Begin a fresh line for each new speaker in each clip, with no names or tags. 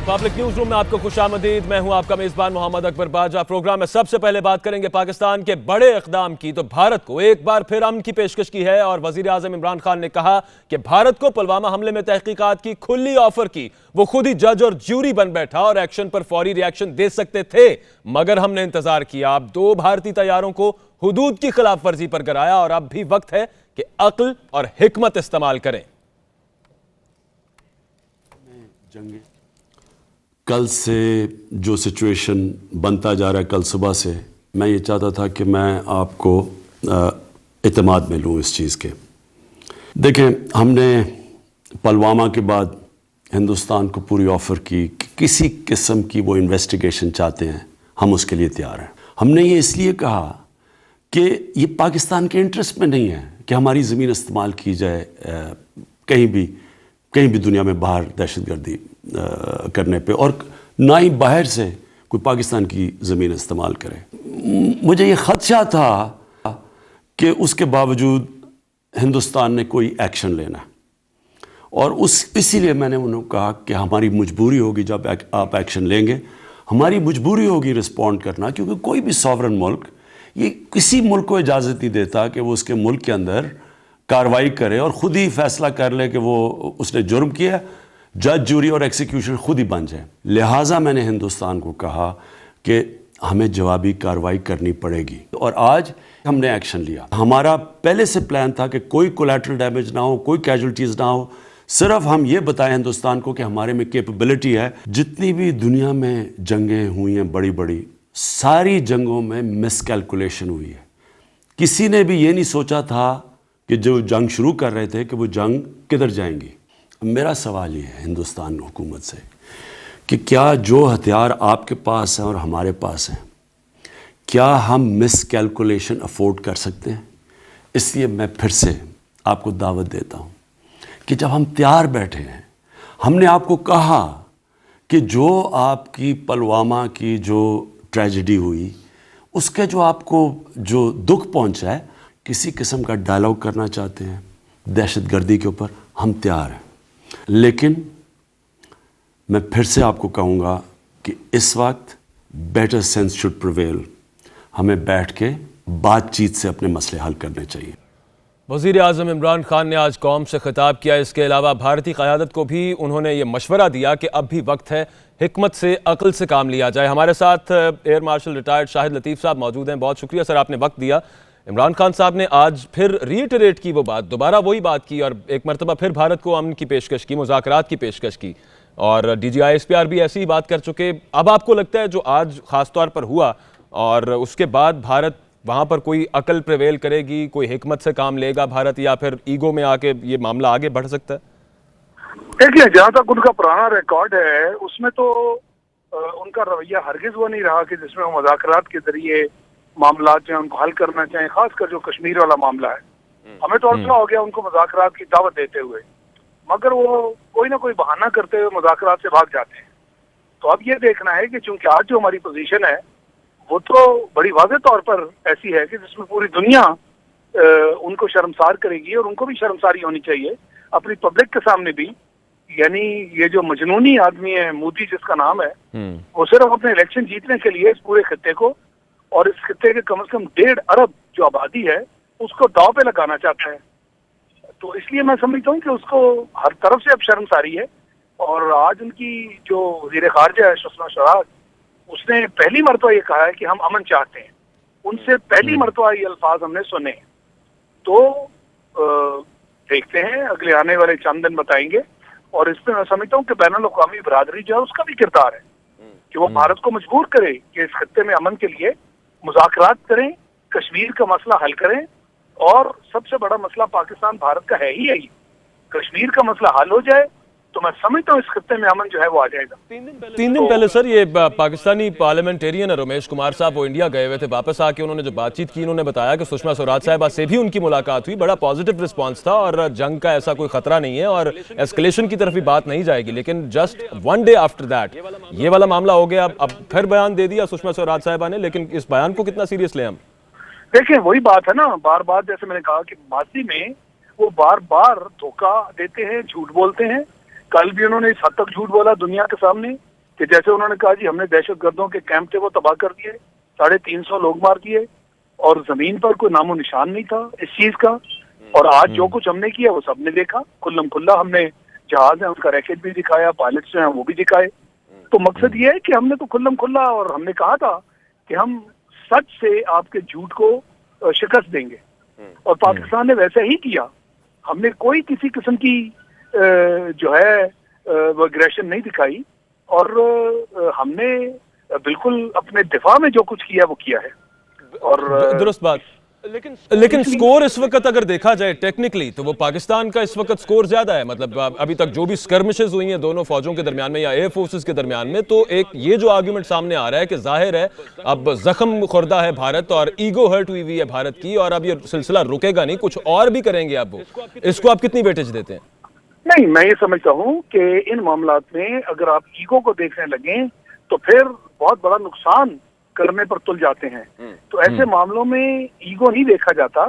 Public news room में आपको खुशामदीद। मैं हूं आपका मेजबान मोहम्मद अकबर बाजा। प्रोग्राम में सबसे पहले बात करेंगे पाकिस्तान के बड़े इकदाम की। तो भारत को एक बार फिर अमन की पेशकश की है और वजीर आजम इमरान खान ने कहा कि भारत को पुलवामा हमले में तहकीकात की खुली ऑफर की। वो खुद ही जज और ज्यूरी बन बैठा और एक्शन पर फौरी रिएक्शन दे सकते थे, मगर हमने इंतजार किया। अब 2 भारतीय तैयारों को हुदूद की खिलाफ वर्जी पर गिराया और अब भी वक्त है कि अक्ल और हिकमत इस्तेमाल करें।
कल से जो सिचुएशन बनता जा रहा है, कल सुबह से मैं ये चाहता था कि मैं आपको इत्मीनान में लूँ इस चीज़ के। देखें, हमने पुलवामा के बाद हिंदुस्तान को पूरी ऑफ़र की कि किसी किस्म की वो इन्वेस्टिगेशन चाहते हैं, हम उसके लिए तैयार हैं। हमने ये इसलिए कहा कि ये पाकिस्तान के इंटरेस्ट में नहीं है कि हमारी ज़मीन इस्तेमाल की जाए कहीं भी दुनिया में बाहर दहशतगर्दी करने पे, और ना ही बाहर से कोई पाकिस्तान की ज़मीन इस्तेमाल करे। मुझे ये ख़दशा था कि उसके बावजूद हिंदुस्तान ने कोई एक्शन लेना, और इसीलिए मैंने उन्हें कहा कि हमारी मजबूरी होगी, जब आप एक्शन लेंगे हमारी मजबूरी होगी रिस्पॉन्ड करना, क्योंकि कोई भी सॉवरन मुल्क ये किसी मुल्क को इजाज़त नहीं देता कि वो उसके मुल्क के अंदर कार्रवाई करे और ख़ुद ही फैसला कर ले कि वो उसने जुर्म किया, जज जूरी और एक्सिक्यूशन खुद ही बन जाए। लिहाजा मैंने हिंदुस्तान को कहा कि हमें जवाबी कार्रवाई करनी पड़ेगी, और आज हमने एक्शन लिया। हमारा पहले से प्लान था कि कोई कोलैटरल डैमेज ना हो, कोई कैजुअल्टीज़ ना हो, सिर्फ हम ये बताएं हिंदुस्तान को कि हमारे में कैपेबिलिटी है। जितनी भी दुनिया में जंगें हुई हैं बड़ी बड़ी, सारी जंगों में मिसकैलकुलेशन हुई है। किसी ने भी ये नहीं सोचा था कि जो जंग शुरू कर रहे थे कि वो जंग किधर जाएंगी। मेरा सवाल ये है हिंदुस्तान हुकूमत से कि क्या जो हथियार आपके पास हैं और हमारे पास हैं, क्या हम मिस कैलकुलेशन अफोर्ड कर सकते हैं? इसलिए मैं फिर से आपको दावत देता हूँ कि जब हम तैयार बैठे हैं, हमने आपको कहा कि जो आपकी पुलवामा की जो ट्रेजेडी हुई, उसके जो आपको जो दुख पहुँचा है, किसी किस्म का डायलॉग करना चाहते हैं दहशतगर्दी के ऊपर, हम तैयार हैं। लेकिन मैं फिर से आपको कहूँगा कि इस वक्त बेटर सेंस शुड प्रिवेल। हमें बैठ के बातचीत से अपने मसले हल करने चाहिए।
वज़ीर आज़म इमरान खान ने आज कौम से खिताब किया। इसके अलावा भारतीय क़यादत को भी उन्होंने ये मशवरा दिया कि अब भी वक्त है हिकमत से, अक्ल से काम लिया जाए। हमारे साथ एयर मार्शल रिटायर्ड शाहिद लतीफ़ साहब मौजूद हैं। बहुत शुक्रिया सर, आपने वक्त दिया। इमरान खान साहब ने आज फिर रीइटरेट की वो बात, दोबारा वही बात की और एक मरतबा फिर भारत को अमन की पेशकश की, मुज़ाकरात की पेशकश की, और DGISPR भी ऐसी ही बात कर चुके। अब आपको लगता है जो आज ख़ास तौर पर हुआ और उसके बाद भारत वहाँ पर कोई अकल प्रिवेल करेगी, कोई हिकमत से काम लेगा भारत, या फिर ईगो में आके ये मामला आगे बढ़ सकता है?
देखिए, जहाँ तक उनका पुराना रिकॉर्ड है उसमें तो उनका रवैया हरगिज वो नहीं रहा कि जिसमें वो मुज़ाकरात के जरिए मामला जो उनको हल करना चाहें, खासकर जो कश्मीर वाला मामला है। हमें तो अरसा हो गया उनको मुज़ाकरात की दावत देते हुए, मगर वो कोई ना कोई बहाना करते हुए मुज़ाकरात से भाग जाते हैं। तो अब ये देखना है कि चूंकि आज जो हमारी पोजीशन है वो तो बड़ी वाज़ेह तौर पर ऐसी है कि जिसमें पूरी दुनिया उनको शर्मसार करेगी, और उनको भी शर्मसारी होनी चाहिए अपनी पब्लिक के सामने भी। यानी ये जो मजनूनी आदमी है मोदी जिसका नाम है, वो सिर्फ अपने इलेक्शन जीतने के लिए इस पूरे खित्ते को और इस खित्ते के कम से कम 1.5 अरब जो आबादी है उसको दाव पे लगाना चाहता है। तो इसलिए मैं समझता हूँ कि उसको हर तरफ से अब शर्मसारी है। और आज उनकी जो वज़ीर ख़ारिजा है सुषमा स्वराज, उसने पहली मरतबा ये कहा है कि हम अमन चाहते हैं। उनसे पहली मरतबा ये अल्फाज हमने सुने। तो देखते हैं, अगले आने वाले चंद दिन बताएंगे। और इसमें मैं समझता हूँ कि बैनुल अक़वामी बरादरी जो है उसका भी किरदार है कि वो भारत को मजबूर करे कि इस खत्ते में अमन के लिए मुज़ाकरात करें, कश्मीर का मसला हल करें। और सबसे बड़ा मसला पाकिस्तान भारत का है ही यही, कश्मीर का मसला हल हो जाए तो मैं समझता हूँ इस खत्ते में अमन जो है वो आ जाएगा।
3 दिन पहले सर ये पाकिस्तानी पार्लियामेंटेरियन है रमेश कुमार साहब, वो इंडिया गए हुए थे। वापस आके उन्होंने जो बातचीत की, उन्होंने बताया कि सुषमा स्वराज साहिबा से भी उनकी मुलाकात हुई, बड़ा पॉजिटिव रिस्पांस था और जंग का ऐसा कोई खतरा नहीं है और एस्केलेशन की तरफ भी बात नहीं जाएगी। लेकिन जस्ट 1 डे आफ्टर दैट ये वाला मामला हो गया। अब फिर बयान दे दिया सुषमा स्वराज साहिबा ने, लेकिन इस बयान को कितना सीरियस लें हम?
देखिए, वही बात है ना, बार बार जैसे मैंने कहा कि माजी में वो बार बार धोखा देते हैं, झूठ बोलते हैं। कल भी उन्होंने इस हद तक झूठ बोला दुनिया के सामने कि जैसे उन्होंने कहा जी हमने दहशतगर्दों के कैंप थे वो तबाह कर दिए, 350 लोग मार दिए और जमीन पर कोई नामो निशान नहीं था इस चीज का। और आज जो कुछ हमने किया वो सबने देखा, खुल्लम खुल्ला हमने जहाज है उसका रैकेट भी दिखाया, पायलट्स जो हैं वो भी दिखाए। तो मकसद ये है कि हमने तो खुल्लम खुल्ला, और हमने कहा था कि हम सच से आपके झूठ को शिकस्त देंगे और पाकिस्तान ने वैसा ही किया। हमने कोई किसी किस्म की जो है वो एग्रेशन नहीं दिखाई और हमने बिल्कुल अपने दिफा में जो कुछ किया वो किया है। और
दुरुस्त बात। लेकिन स्कोर इस वक्त अगर देखा जाए टेक्निकली तो वो पाकिस्तान का इस वक्त स्कोर ज्यादा है। मतलब अभी तक जो भी स्कर्मिशेस हुई हैं दोनों फौजों के दरमियान में या एयर फोर्सेस के दरमियान में, तो एक ये जो आर्गुमेंट सामने आ रहा है कि जाहिर है अब जख्म खुर्दा है भारत और ईगो हर्ट हुई है भारत की और अब ये सिलसिला रुकेगा नहीं, कुछ और भी करेंगे अब वो। इसको आप कितनी वेटेज देते हैं?
नहीं, मैं ये समझता हूँ कि इन मामलात में अगर आप ईगो को देखने लगे तो फिर बहुत बड़ा नुकसान करने पर तुल जाते हैं। तो ऐसे मामलों में ईगो नहीं देखा जाता,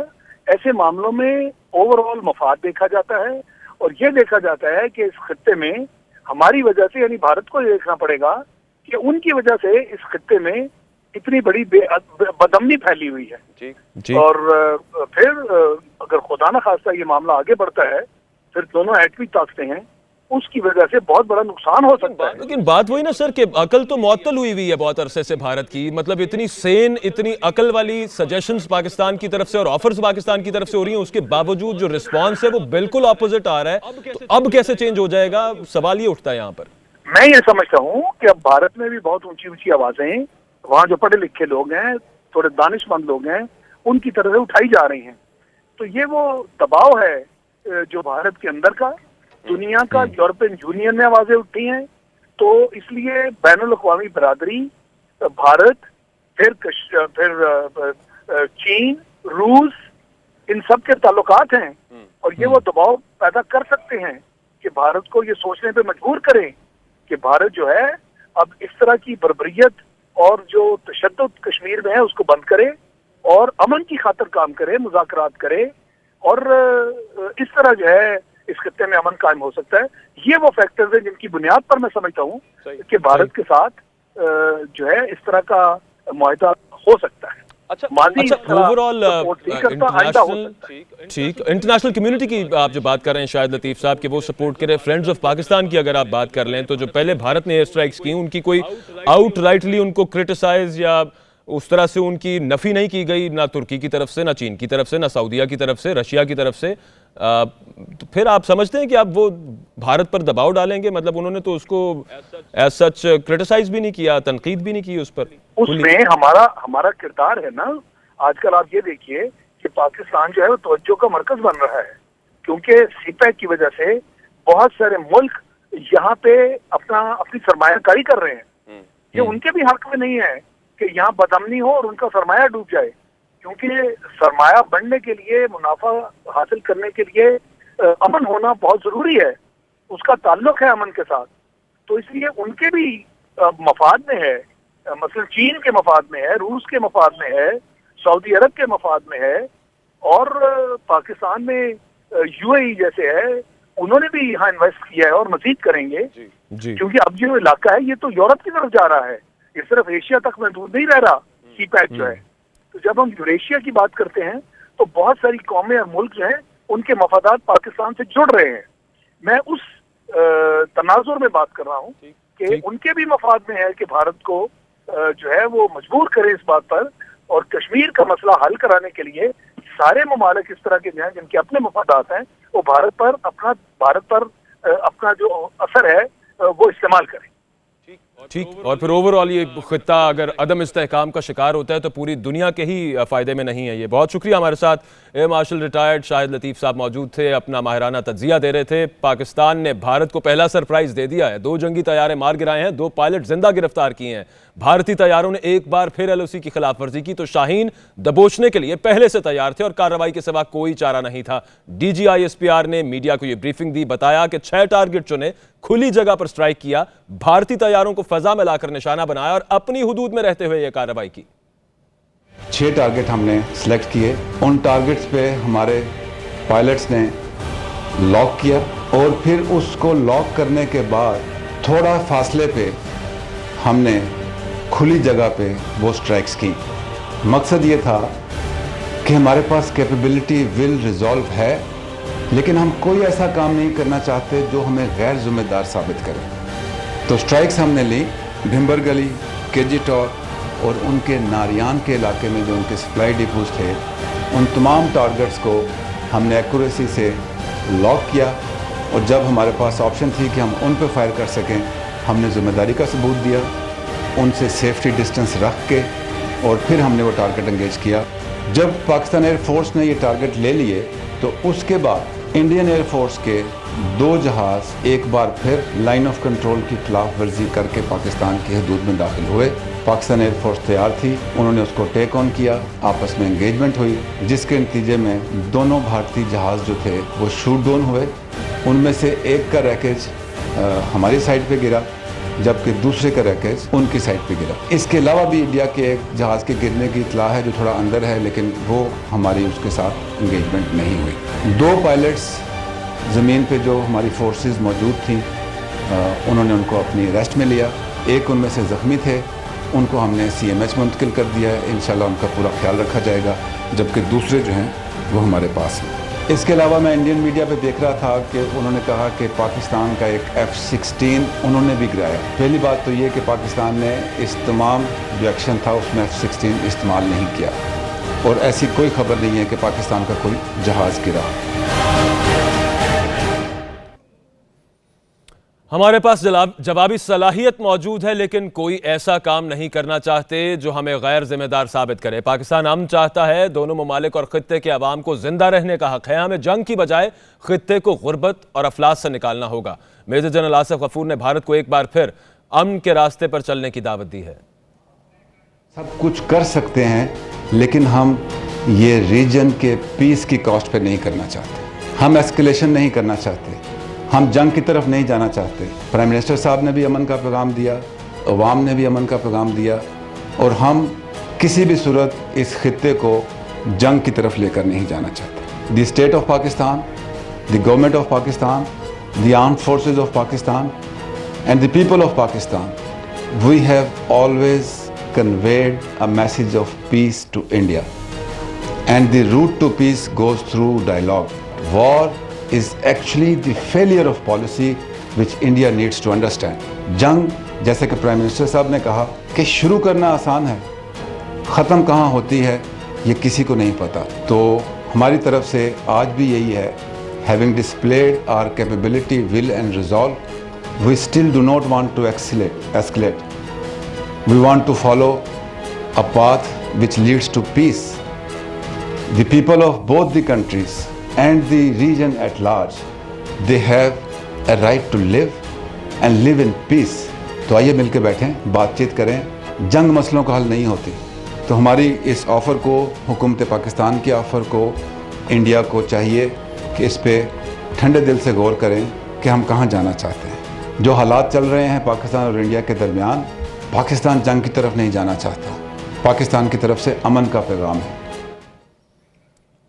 ऐसे मामलों में ओवरऑल मफाद देखा जाता है और ये देखा जाता है कि इस खित्ते में हमारी वजह से, यानी भारत को ये देखना पड़ेगा कि उनकी वजह से इस खित्ते में इतनी बड़ी बदअमनी फैली हुई है जी। और फिर अगर खुदा न खास्ता ये मामला आगे बढ़ता है फिर दोनों एटमी ताकतें हैं, उसकी वजह से बहुत बड़ा नुकसान हो सकता है।
लेकिन बात वही ना सर कि अकल तो मुअत्तल हुई है बहुत अरसे से भारत की। मतलब इतनी सेन, इतनी अकल वाली सजेशंस पाकिस्तान की तरफ से और ऑफर्स पाकिस्तान की तरफ से हो रही हैं, उसके बावजूद जो रिस्पांस है वो बिल्कुल ऑपोजिट आ रहा है। तो अब कैसे चेंज हो जाएगा, सवाल ये उठता है यहाँ पर।
मैं ये समझता हूँ कि अब भारत में भी बहुत ऊंची ऊंची आवाजें वहाँ जो पढ़े लिखे लोग हैं, थोड़े दानिशमंद लोग हैं, उनकी तरफ से उठाई जा रही हैं। तो ये वो दबाव है जो भारत के अंदर का, दुनिया का, यूरोपियन यूनियन में आवाजें उठी हैं। तो इसलिए बैनुल अक़वामी बरादरी, भारत, फिर चीन, रूस, इन सब के ताल्लुकात हैं और ये वो दबाव पैदा कर सकते हैं कि भारत को ये सोचने पे मजबूर करें कि भारत जो है अब इस तरह की बर्बरियत और जो तशद्दुद कश्मीर में है उसको बंद करे और अमन की खातिर काम करे, मुज़ाकरात करे और इस तरह जो है इस खित्ते में अमन कायम हो सकता है। ये वो फैक्टर्स हैं जिनकी बुनियाद पर मैं समझता हूँ कि भारत के साथ जो है इस तरह का मुआहदा हो सकता है।
अच्छा, ओवरऑल इंटरनेशनल कम्युनिटी की आप जो बात कर रहे हैं शाहिद लतीफ साहब कि वो सपोर्ट करे, फ्रेंड्स ऑफ पाकिस्तान की अगर आप बात कर लें तो जो पहले भारत ने एयर स्ट्राइक्स की उनकी कोई आउटराइटली उनको क्रिटिसाइज या उस तरह से उनकी नफी नहीं की गई, ना तुर्की की तरफ से, ना चीन की तरफ से, ना सऊदीया की तरफ से, रशिया की तरफ से। तो फिर आप समझते हैं कि आप वो भारत पर दबाव डालेंगे? मतलब उन्होंने तो उसको एज सच क्रिटिसाइज भी नहीं किया, तनकीद भी नहीं की उस पर।
उसमें हमारा किरदार है ना। आजकल आप ये देखिए कि पाकिस्तान जो है वो तवज्जो का मरकज बन रहा है क्योंकि सीपैक की वजह से बहुत सारे मुल्क यहाँ पे अपनी सरमायाकारी कर रहे हैं। ये उनके भी हक में नहीं है कि यहाँ बदअमनी हो और उनका सरमाया डूब जाए, क्योंकि सरमाया बढ़ने के लिए, मुनाफा हासिल करने के लिए अमन होना बहुत जरूरी है, उसका ताल्लुक है अमन के साथ। तो इसलिए उनके भी मफाद में है, मसलन चीन के मफाद में है, रूस के मफाद में है, सऊदी अरब के मफाद में है और पाकिस्तान में यूएई जैसे है, उन्होंने भी यहाँ इन्वेस्ट किया है और मजीद करेंगे जी। क्योंकि अब जो इलाका है ये तो यूरोप की तरफ जा रहा है, ये सिर्फ एशिया तक महदूद नहीं रह रहा सीपैक जो है। तो जब हम यूरेशिया की बात करते हैं तो बहुत सारी कौमें और मुल्क जो हैं उनके मफादात पाकिस्तान से जुड़ रहे हैं। मैं उस तनाजुर में बात कर रहा हूँ कि उनके भी मफाद में है कि भारत को जो है वो मजबूर करे इस बात पर, और कश्मीर का मसला हल कराने के लिए सारे ममालिक इस तरह के जो हैं जिनके अपने मफादात हैं वो भारत पर अपना जो असर है वो इस्तेमाल करें।
ठीक, और फिर ओवरऑल ये खित्ता अगर अदम इस्तेहकाम का शिकार होता है तो पूरी दुनिया के ही फ़ायदे में नहीं है ये। बहुत शुक्रिया, हमारे साथ एयर मार्शल रिटायर्ड शाहिद लतीफ़ साहब मौजूद थे, अपना माहिराना तज्जिया दे रहे थे। पाकिस्तान ने भारत को पहला सरप्राइज़ दे दिया है, 2 जंगी तैयारे मार गिराए हैं, 2 पायलट जिंदा गिरफ्तार किए हैं। भारतीय तैयारों ने एक बार फिर LOC की खिलाफ वर्जी की तो शाहीन दबोचने के लिए पहले से तैयार थे और कार्रवाई के सिवा कोई चारा नहीं था। DG ISPR ने मीडिया को यह ब्रीफिंग दी, बताया कि 6 टारगेट चुने, खुली जगह पर स्ट्राइक किया, भारतीय तैयारों को फजा में लाकर निशाना बनाया और अपनी हुदूद में रहते हुए यह कार्रवाई की।
6 टारगेट हमने सिलेक्ट किए, उन टारगेट्स पे हमारे पायलट्स ने लॉक किया और फिर उसको लॉक करने के बाद थोड़ा फासले पे हमने खुली जगह पे वो स्ट्राइक्स की। मकसद ये था कि हमारे पास कैपेबिलिटी, विल, रिजॉल्व है, लेकिन हम कोई ऐसा काम नहीं करना चाहते जो हमें गैर जिम्मेदार साबित करे। तो स्ट्राइक्स हमने ली भिम्बर गली, केजी टॉर और उनके नारियान के इलाके में जो उनके सप्लाई डिपोज थे, उन तमाम टारगेट्स को हमने एक्यूरेसी से लॉक किया। और जब हमारे पास ऑप्शन थी कि हम उन पर फायर कर सकें, हमने जिम्मेदारी का सबूत दिया, उनसे सेफ्टी डिस्टेंस रख के, और फिर हमने वो टारगेट एंगेज किया। जब पाकिस्तान एयरफोर्स ने ये टारगेट ले लिए तो उसके बाद इंडियन एयरफोर्स के 2 जहाज़ एक बार फिर लाइन ऑफ कंट्रोल की खिलाफ वर्जी करके पाकिस्तान की हदूद में दाखिल हुए। पाकिस्तान एयरफोर्स तैयार थी, उन्होंने उसको टेक ऑन किया, आपस में एंगेजमेंट हुई, जिसके नतीजे में दोनों भारतीय जहाज़ जो थे वो शूट डाउन हुए। उनमें से एक का रैकेज हमारी साइड पे गिरा, जबकि दूसरे का रैकेज उनकी साइड पे गिरा। इसके अलावा भी इंडिया के एक जहाज़ के गिरने की इतला है जो थोड़ा अंदर है, लेकिन वो हमारी उसके साथ एंगेजमेंट नहीं हुई। 2 पायलट्स ज़मीन पे जो हमारी फोर्सेस मौजूद थी, उन्होंने उनको अपनी अरेस्ट में लिया। एक उनमें से ज़ख्मी थे, उनको हमने CMH मुंतकिल कर दिया है, इंशाल्लाह उनका पूरा ख्याल रखा जाएगा, जबकि दूसरे जो हैं वो हमारे पास हैं। इसके अलावा मैं इंडियन मीडिया पे देख रहा था कि उन्होंने कहा कि पाकिस्तान का एक F-16 उन्होंने भी गिराया। पहली बात तो ये कि पाकिस्तान ने इस तमाम जो एक्शन था उसमें F-16 इस्तेमाल नहीं किया, और ऐसी कोई खबर नहीं है कि पाकिस्तान का कोई जहाज़ गिरा।
हमारे पास जवाबी सलाहियत मौजूद है, लेकिन कोई ऐसा काम नहीं करना चाहते जो हमें गैर जिम्मेदार साबित करे। पाकिस्तान अमन चाहता है, दोनों ममालिक और खित्ते के अवाम को जिंदा रहने का हक है। हमें जंग की बजाय खित्ते को गुर्बत और अफलास से निकालना होगा। मेजर जनरल आसिफ गफूर ने भारत को एक बार फिर अमन के रास्ते पर चलने की दावत दी है।
सब कुछ कर सकते हैं, लेकिन हम ये रीजन के पीस की कॉस्ट पे नहीं करना चाहते। हम एस्केलेशन नहीं करना चाहते, हम जंग की तरफ नहीं जाना चाहते। प्राइम मिनिस्टर साहब ने भी अमन का पैगाम दिया, अवाम ने भी अमन का पैगाम दिया, और हम किसी भी सूरत इस खित्ते को जंग की तरफ लेकर नहीं जाना चाहते। The state of Pakistan, the government of Pakistan, the armed forces of Pakistan and the people of Pakistan, we have always conveyed a message of peace to India, and the route to peace goes through dialogue. War is actually the failure of policy which India needs to understand. जंग, जैसे कि prime minister साहब ने कहा कि शुरू करना आसान है, ख़त्म कहाँ होती है ये किसी को नहीं पता। तो हमारी तरफ से आज भी यही है, having displayed our capability, will and resolve, we still do not want to escalate. We want to follow a path which leads to peace. The people of both the countries and the region at large, they have a right to live and live in peace. तो आइए मिलकर बैठें, बातचीत करें। जंग मसलों का हल नहीं होती। तो हमारी इस ऑफ़र को, हुकूमत पाकिस्तान की ऑफ़र को, इंडिया को चाहिए कि इस पे ठंडे दिल से गौर करें कि हम कहाँ जाना चाहते हैं। जो हालात चल रहे हैं पाकिस्तान और इंडिया के दरमियान, पाकिस्तान जंग की तरफ नहीं जाना चाहता। पाकिस्तान की तरफ से अमन का पैगाम है।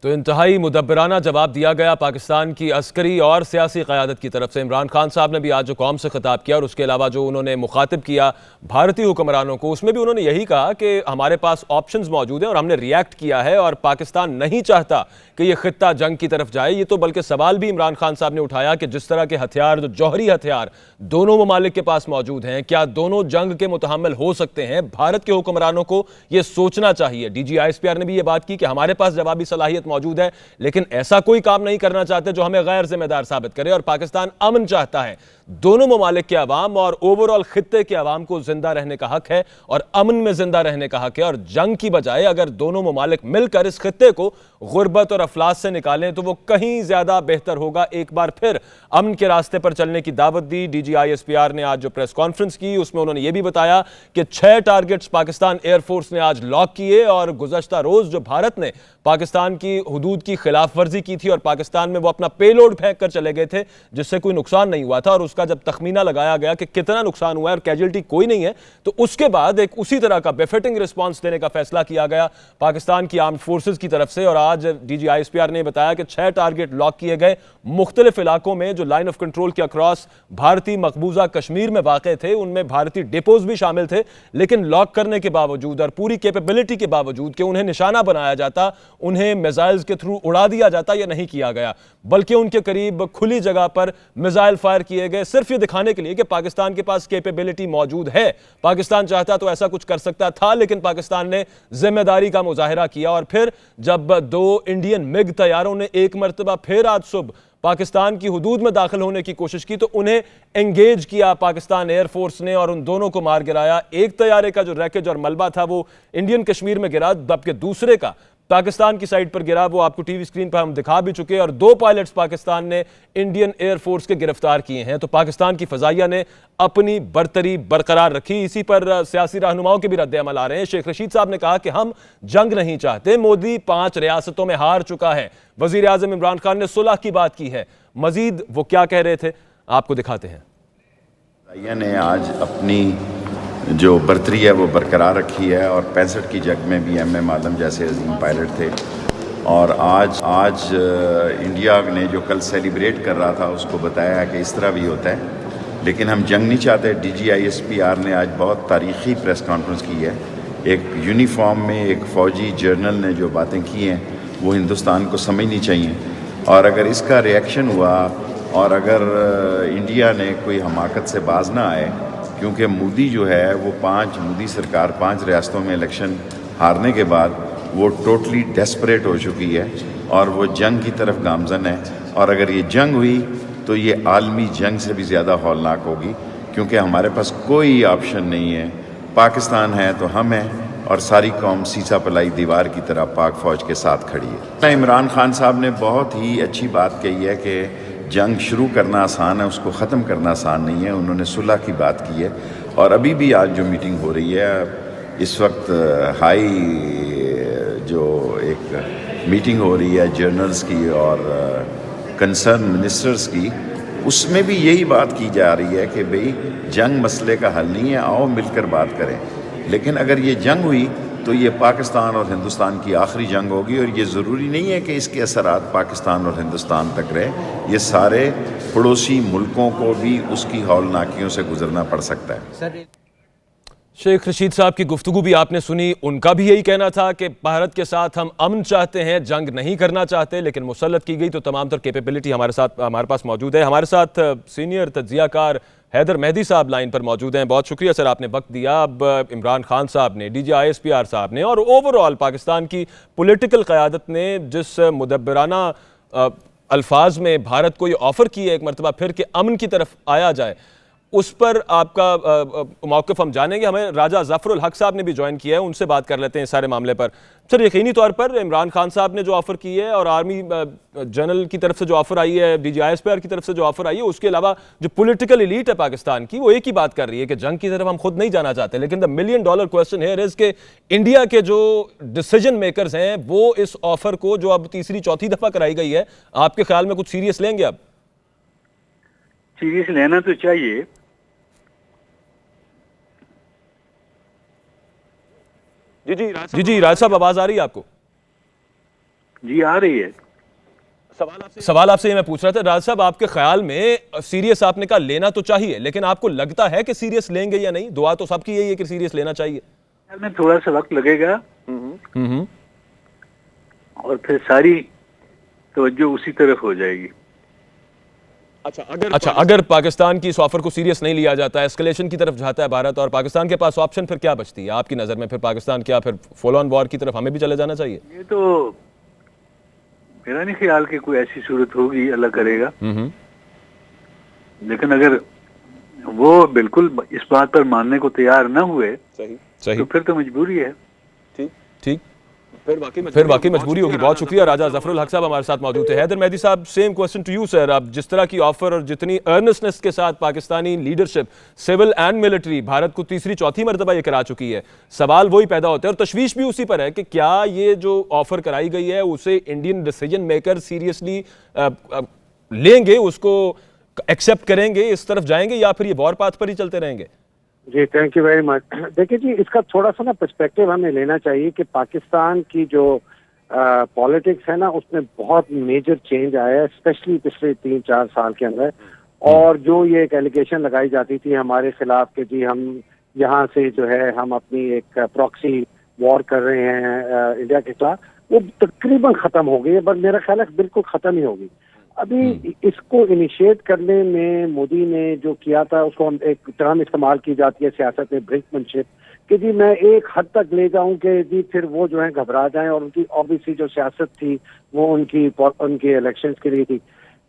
तो इंतहाई मुदब्बराना जवाब दिया गया पाकिस्तान की अस्करी और सियासी क़यादत की तरफ से। इमरान खान साहब ने भी आज जो कौम से खिताब किया, और उसके अलावा जो उन्होंने मुखातिब किया भारतीय हुक्मरानों को, उसमें भी उन्होंने यही कहा कि हमारे पास ऑप्शंस मौजूद हैं और हमने रिएक्ट किया है, और पाकिस्तान नहीं चाहता कि ये खित्ता जंग की तरफ जाए। ये तो बल्कि सवाल भी इमरान खान साहब ने उठाया कि जिस तरह के हथियार, जो जौहरी हथियार दोनों ममालिक के पास मौजूद हैं, क्या दोनों जंग के मुतहम्मिल हो सकते हैं? भारत के हुक्मरानों को ये सोचना चाहिए। DG ISPR ने भी ये बात की कि हमारे पास जवाबी सलाहियत मौजूद है, लेकिन ऐसा कोई काम नहीं करना चाहते जो हमें गैर जिम्मेदार साबित करे। और पाकिस्तान अमन चाहता है, दोनों ममालिक के अवाम और ओवरऑल खित्ते के अवाम को जिंदा रहने का हक है और अमन में जिंदा रहने का हक है। और जंग की बजाय अगर दोनों ममालिक मिलकर इस खित्ते को गुर्बत और अफलास से निकालें तो वो कहीं ज्यादा बेहतर होगा। एक बार फिर अमन के रास्ते पर चलने की दावत दी। DG ISPR ने आज जो प्रेस कॉन्फ्रेंस की उसमें उन्होंने ये भी बताया कि 6 टारगेट्स पाकिस्तान एयरफोर्स ने आज लॉक किए, और गुज़श्ता रोज जो भारत ने पाकिस्तान की हुदूद की खिलाफ वर्जी की थी और पाकिस्तान में वो अपना पेलोड फेंक कर चले गए थे, जिससे कोई नुकसान नहीं हुआ था, और उसका जब तखमीना लगाया गया कि कितना नुकसान हुआ है और कैजुअल्टी कोई नहीं है, तो उसके बाद एक उसी तरह का बेफिटिंग रिस्पॉन्स देने का फैसला किया गया पाकिस्तान की आर्म्ड फोर्सेज की तरफ से। और आज DGISPR ने बताया कि 6 टारगेट लॉक किए गए मुख्तलिफ इलाकों में जो लाइन ऑफ कंट्रोल के अक्रॉस भारतीय मकबूजा कश्मीर में वाक़े थे, उनमें भारतीय डिपोज भी शामिल थे। लेकिन लॉक करने के बावजूद और पूरी कैपेबिलिटी के बावजूद कि उन्हें निशाना बनाया जाता, उन्हें मिसाइल्स के थ्रू उड़ा दिया जाता, यह नहीं किया गया, बल्कि उनके करीब खुली जगह पर मिसाइल फायर किए गए, सिर्फ ये दिखाने के लिए कि पाकिस्तान के पास कैपेबिलिटी मौजूद है। पाकिस्तान चाहता तो ऐसा कुछ कर सकता था, लेकिन पाकिस्तान ने जिम्मेदारी का मुजाहिरा किया। और फिर जब 2 इंडियन मिग तैयारों ने एक मरतबा फिर आज सुबह पाकिस्तान की हुदूद में दाखिल होने की कोशिश की, तो उन्हें एंगेज किया पाकिस्तान एयरफोर्स ने और उन दोनों को मार गिराया। एक तैयारे का जो रैकेज और मलबा था वो इंडियन कश्मीर में गिरा, जबकि दूसरे का पाकिस्तान की साइड पर गिरा। वो आपको टीवी स्क्रीन पर हम दिखा भी चुके हैं। और 2 पायलट्स पाकिस्तान ने इंडियन एयरफोर्स के गिरफ्तार किए हैं। तो पाकिस्तान की फजाइया ने अपनी बरतरी बरकरार रखी। इसी पर सियासी रहनुमाओं के भी रद्द अमल आ रहे हैं। शेख रशीद साहब ने कहा कि हम जंग नहीं चाहते, मोदी 5 रियासतों में हार चुका है। वजीर आजम इमरान खान ने सुलह की बात की है। मजीद वो क्या कह रहे थे आपको दिखाते हैं।
ने आज अपनी जो बर्तरी है वो बरकरार रखी है और 65 की जंग में भी MM आलम जैसे अजीम पायलट थे। और आज इंडिया ने जो कल सेलिब्रेट कर रहा था उसको बताया है कि इस तरह भी होता है, लेकिन हम जंग नहीं चाहते। DGISPR ने आज बहुत तारीख़ी प्रेस कॉन्फ्रेंस की है। एक यूनिफॉर्म में एक फ़ौजी जर्नल ने जो बातें की हैं वो हिंदुस्तान को समझनी चाहिए। और अगर इसका रिएक्शन हुआ और अगर इंडिया ने कोई हमाकत से बाज ना आए, क्योंकि मोदी जो है वो मोदी सरकार 5 रियासतों में इलेक्शन हारने के बाद वो टोटली डेस्परेट हो चुकी है और वो जंग की तरफ गामजन है। और अगर ये जंग हुई तो ये आलमी जंग से भी ज़्यादा हौलनाक होगी, क्योंकि हमारे पास कोई ऑप्शन नहीं है। पाकिस्तान है तो हम हैं और सारी कौम सीसा पलाई दीवार की तरह पाक फ़ौज के साथ खड़ी है। इमरान खान साहब ने बहुत ही अच्छी बात कही है कि जंग शुरू करना आसान है, उसको ख़त्म करना आसान नहीं है। उन्होंने सुलह की बात की है। और अभी भी आज जो मीटिंग हो रही है, इस वक्त हाई जो एक मीटिंग हो रही है जर्नल्स की और कंसर्न मिनिस्टर्स की, उसमें भी यही बात की जा रही है कि भाई जंग मसले का हल नहीं है, आओ मिलकर बात करें। लेकिन अगर ये जंग हुई तो ये पाकिस्तान और हिंदुस्तान की आखिरी जंग होगी। और ये ज़रूरी नहीं है कि इसके असरात पाकिस्तान और हिंदुस्तान तक रहे, ये सारे पड़ोसी मुल्कों को भी उसकी हौलनाकियों से गुजरना पड़ सकता है।
शेख रशीद साहब की गुफ्तगू भी आपने सुनी। उनका भी यही कहना था कि भारत के साथ हम अमन चाहते हैं, जंग नहीं करना चाहते, लेकिन मुसल्लत की गई तो तमाम तर कैपेबिलिटी हमारे पास मौजूद है। हमारे साथ सीनियर तज्जियाकार हैदर मेहदी साहब लाइन पर मौजूद हैं। बहुत शुक्रिया सर, आपने वक्त दिया। अब इमरान खान साहब ने, DGISPR साहब ने और ओवरऑल पाकिस्तान की पॉलिटिकल क़यादत ने जिस मुदब्बराना अल्फाज में भारत को ये ऑफ़र किया है एक मरतबा फिर कि अमन की तरफ आया जाए, उस पर आपका मौक़िफ़ हम जानेंगे। हमें राजा ज़फ़रुल हक साहब ने भी ज्वाइन किया है, उनसे बात कर लेते हैं इस सारे मामले पर। सर, यकीनी तौर पर इमरान खान साहब ने जो ऑफ़र की है और आर्मी जनरल की तरफ से जो ऑफ़र आई है, DGISPR की तरफ से जो ऑफ़र आई है, उसके अलावा जो पॉलिटिकल एलीट है पाकिस्तान की, वो एक ही बात कर रही है कि जंग की तरफ हम खुद नहीं जाना चाहते। लेकिन the $1 million question here is कि इंडिया के जो डिसीजन मेकर्स हैं वो इस ऑफ़र को जो अब तीसरी चौथी दफ़ा कराई गई है, आपके ख्याल में कुछ सीरियस लेंगे? अब
सीरियस लेना तो चाहिए।
जी राज साहब, आवाज आ रही है आपको?
जी आ रही है।
सवाल आपसे ये मैं पूछ रहा था राज साहब, आपके ख्याल में सीरियस आपने कहा लेना तो चाहिए, लेकिन आपको लगता है कि सीरियस लेंगे या नहीं? दुआ तो सबकी यही है कि सीरियस लेना चाहिए।
में थोड़ा सा वक्त लगेगा और फिर सारी तवज्जो उसी तरफ हो जाएगी।
अच्छा, अगर पाकिस्तान की इस ऑफर को सीरियस नहीं लिया जाता, एस्केलेशन की तरफ जाता है भारत, और पाकिस्तान के पास ऑप्शन फिर क्या बचती है आपकी नजर में? फिर पाकिस्तान क्या फिर फुल ऑन वॉर की तरफ हमें भी चले जाना चाहिए?
ये तो मेरा नहीं ख्याल कि कोई ऐसी सूरत होगी, अल्लाह करेगा। लेकिन अगर वो बिल्कुल इस बात पर मानने को तैयार ना हुए
सही
तो फिर तो मजबूरी है।
ठीक, फिर वाकई मजबूरी होगी। बहुत शुक्रिया। राजा ज़फ़रुल हक साहब हमारे साथ मौजूद थे। हैदर मेहदी साहब, same question to you sir. अब जिस तरह की ऑफर और जितनी अर्नेस्टनेस के साथ Pakistani leadership civil and military Bharat को तीसरी चौथी मरतबा ये करा चुकी है, सवाल वही पैदा होता है और तशवीश भी उसी पर है कि क्या ये जो ऑफर कराई गई है उसे इंडियन डिसीजन मेकर सीरियसली लेंगे, उसको एक्सेप्ट करेंगे, इस तरफ जाएंगे, या फिर ये वॉर पाथ पर ही चलते रहेंगे?
जी थैंक यू वेरी मच। देखिए जी, इसका थोड़ा सा ना पर्सपेक्टिव हमें लेना चाहिए कि पाकिस्तान की जो पॉलिटिक्स है ना, उसमें बहुत मेजर चेंज आया है, स्पेशली पिछले 3-4 साल के अंदर। और जो ये एक एलिगेशन लगाई जाती थी हमारे खिलाफ कि जी हम यहाँ से जो है हम अपनी एक प्रॉक्सी वॉर कर रहे हैं इंडिया के खिलाफ, वो तकरीबन खत्म हो गई है, बट मेरा ख्याल है बिल्कुल खत्म ही होगी। अभी इसको इनिशिएट करने में मोदी ने जो किया था, उसको हम एक टर्म इस्तेमाल की जाती है सियासत में, ब्रिंकमैनशिप, कि जी मैं एक हद तक ले जाऊं कि जी फिर वो जो है घबरा जाएं, और उनकी ऑब्वियसली जो सियासत थी वो उनकी इलेक्शंस के लिए थी,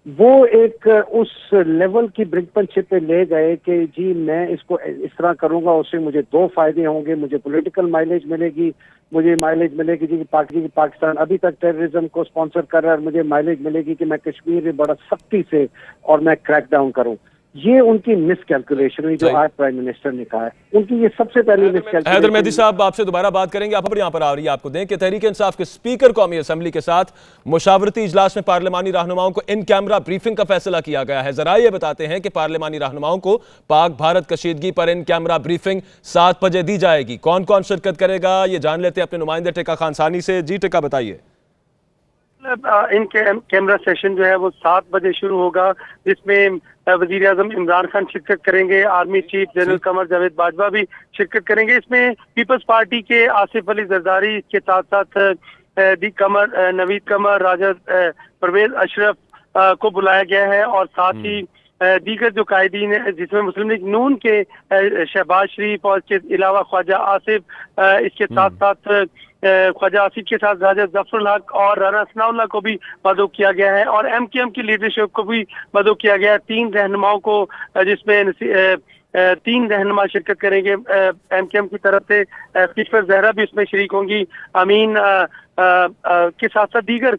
वो एक उस लेवल की ब्रिंकमैनशिप पे ले गए कि जी मैं इसको इस तरह करूंगा, उससे मुझे 2 फायदे होंगे, मुझे पॉलिटिकल माइलेज मिलेगी, मुझे माइलेज मिलेगी जी पाकिस्तान अभी तक टेररिज्म को स्पॉन्सर कर रहा है, और मुझे माइलेज मिलेगी कि मैं कश्मीर में बड़ा सख्ती से और मैं क्रैक डाउन करूं। ये उनकी मिसकैलकुलेशन हुई, जो आज प्राइम मिनिस्टर ने कहा है, उनकी ये सबसे पहली मिसकैलकुलेशन।
हैदर मेहदी साहब, आपसे दोबारा बात करेंगे। आप यहाँ पर आ रही है, आपको दें कि तहरीक इंसाफ के स्पीकर कौमी असेंबली के साथ मुशावरती इजलास में पार्लिमानी रहनुमाओं को इन कैमरा ब्रीफिंग का फैसला किया गया है। जरा ये बताते हैं कि पार्लिमानी रहनुमाओं को पाक भारत कशीदगी पर इन कैमरा ब्रीफिंग 7 बजे दी जाएगी। कौन कौन शिरकत करेगा, ये जान लेते हैं अपने नुमाइंदे टिका खानसानी से। जी टिका, बताइए।
इन कैमरा सेशन जो है वो 7 बजे शुरू होगा, जिसमें वजीर आजम इमरान खान शिरकत करेंगे, army chief general Qamar Javed Bajwa भी शिरकत करेंगे। इसमें पीपल्स पार्टी के आसिफ अली जरदारी के साथ साथ दी कमर, नवीद कमर, राजद परवेज अशरफ को बुलाया गया है, और साथ ही दीगर जो कायदीन है, जिसमें मुस्लिम लीग नून के शहबाज शरीफ और के अलावा ख्वाजा आसिफ, इसके साथ साथ ख्वाजा आसिफ के साथ राजा जफरुल हक और राना सनाउल्लाह को भी मदऊ किया गया है, और एमकेएम की लीडरशिप को भी मदऊ किया गया है। 3 रहनुमाओं को, जिसमें 3 रहनुमा शिरकत करेंगे एमकेएम की तरफ से, पीफर जहरा भी उसमें शरीक होंगी, अमीन के साथ साथ दीगर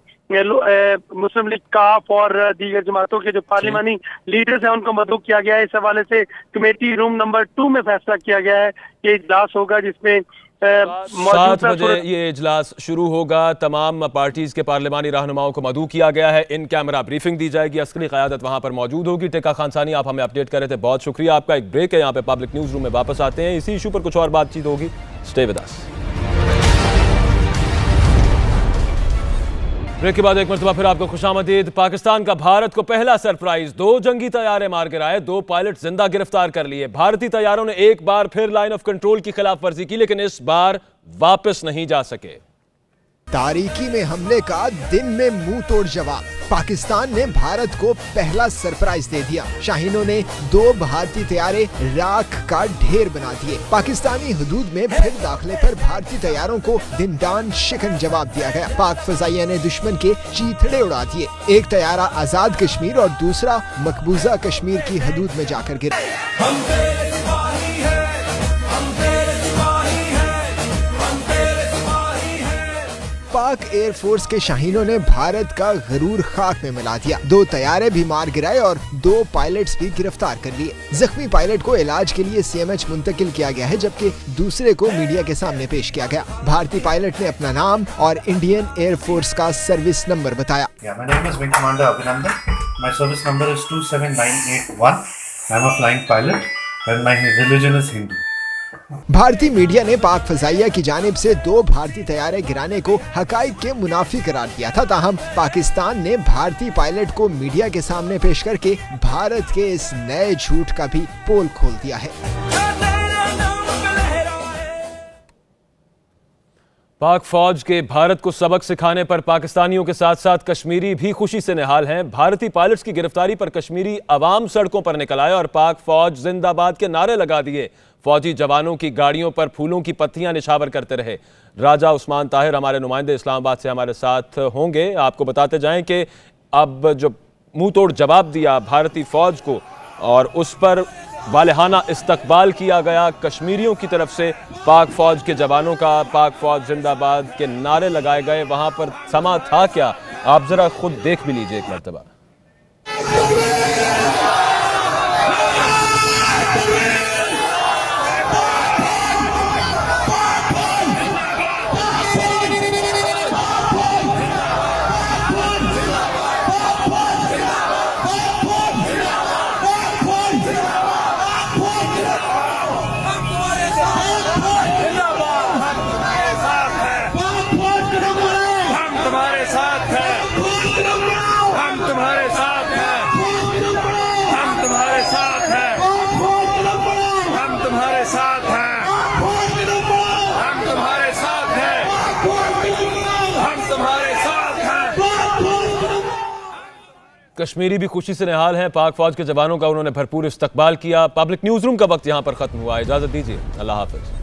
मुस्लिम लीग काफ और दीगर जमातों के जो पार्लिमानी लीडर्स हैं उनको मदऊ किया गया है। इस हवाले से कमेटी रूम नंबर 2 में फैसला किया गया है कि इजलास होगा, जिसमें
7 बजे ये इजलास शुरू होगा। तमाम पार्टीज के पार्लिमानी रहनुमाओं को मदऊ किया गया है, इन कैमरा ब्रीफिंग दी जाएगी, अस्करी क़यादत वहां पर मौजूद होगी। टिका खानसानी, आप हमें अपडेट कर रहे थे, बहुत शुक्रिया आपका। एक ब्रेक है यहाँ पे, पब्लिक न्यूज रूम में वापस आते हैं, इसी इशू पर कुछ और बातचीत होगी। Stay with us. ब्रेक के बाद एक मरतबा फिर आपको खुशामदीद। पाकिस्तान का भारत को पहला सरप्राइज, 2 जंगी तैयारे मार गिराए, 2 पायलट जिंदा गिरफ्तार कर लिए। भारतीय तैयारों ने एक बार फिर लाइन ऑफ कंट्रोल की खिलाफ वर्जी की, लेकिन इस बार वापस नहीं जा सके।
तारीकी में हमले का दिन में मुंह तोड़ जवाब, पाकिस्तान ने भारत को पहला सरप्राइज दे दिया। शाहीनों ने 2 भारतीय तैयारे राख का ढेर बना दिए। पाकिस्तानी हुदूद में फिर दाखिले पर भारतीय तैयारों को दिनदान शिकन जवाब दिया गया। पाक फजाइया ने दुश्मन के चीथड़े उड़ा दिए। एक तैयारा आजाद कश्मीर और दूसरा मकबूजा कश्मीर की हदूद में जाकर गिरा। पाक एयरफोर्स के शाहीनों ने भारत का गरूर खाक में मिला दिया। 2 तैयारे भी मार गिराए और 2 पायलट्स भी गिरफ्तार कर लिए। जख्मी पायलट को इलाज के लिए CMH मुंतकिल किया गया है, जबकि दूसरे को मीडिया के सामने पेश किया गया। भारतीय पायलट ने अपना नाम और इंडियन एयरफोर्स का सर्विस नंबर बताया।
My name is Wing Commander Abhinandan. My service number is 27981. I am a flying pilot and my religion is Hindu.
भारतीय मीडिया ने पाक फजाइया की जानिब से 2 भारतीय तैयारे गिराने को हकाइक के मुनाफी करार दिया था। ताहम पाकिस्तान ने भारतीय पायलट को मीडिया के सामने पेश करके भारत के इस नए झूठ का भी पोल खोल दिया है।
पाक फौज के भारत को सबक सिखाने पर पाकिस्तानियों के साथ साथ कश्मीरी भी खुशी से निहाल हैं। भारतीय पायलट्स की गिरफ्तारी पर कश्मीरी अवाम सड़कों पर निकल आए और पाक फौज जिंदाबाद के नारे लगा दिए। फौजी जवानों की गाड़ियों पर फूलों की पत्तियां निछावर करते रहे। राजा उस्मान ताहिर हमारे नुमाइंदे इस्लामाबाद से हमारे साथ होंगे। आपको बताते जाएं कि अब जो मुंह तोड़ जवाब दिया भारतीय फौज को और उस पर वालेहाना इस्तकबाल किया गया कश्मीरियों की तरफ से, पाक फौज के जवानों का पाक फौज जिंदाबाद के नारे लगाए गए। वहां पर समा था क्या, आप जरा खुद देख भी लीजिए एक मरतबा। तुम्हारे साथ हैं, हम तुम्हारे साथ हैं, हम तुम्हारे साथ हैं, हम तुम्हारे साथ हैं, हम तुम्हारे साथ हैं, हम तुम्हारे साथ हैं। कश्मीरी भी खुशी से निहाल हैं। पाक फौज के जवानों का उन्होंने भरपूर इस्तकबाल किया। पब्लिक न्यूज़ रूम का वक्त यहाँ पर खत्म हुआ। इजाज़त दीजिए, अल्लाह हाफ़िज़।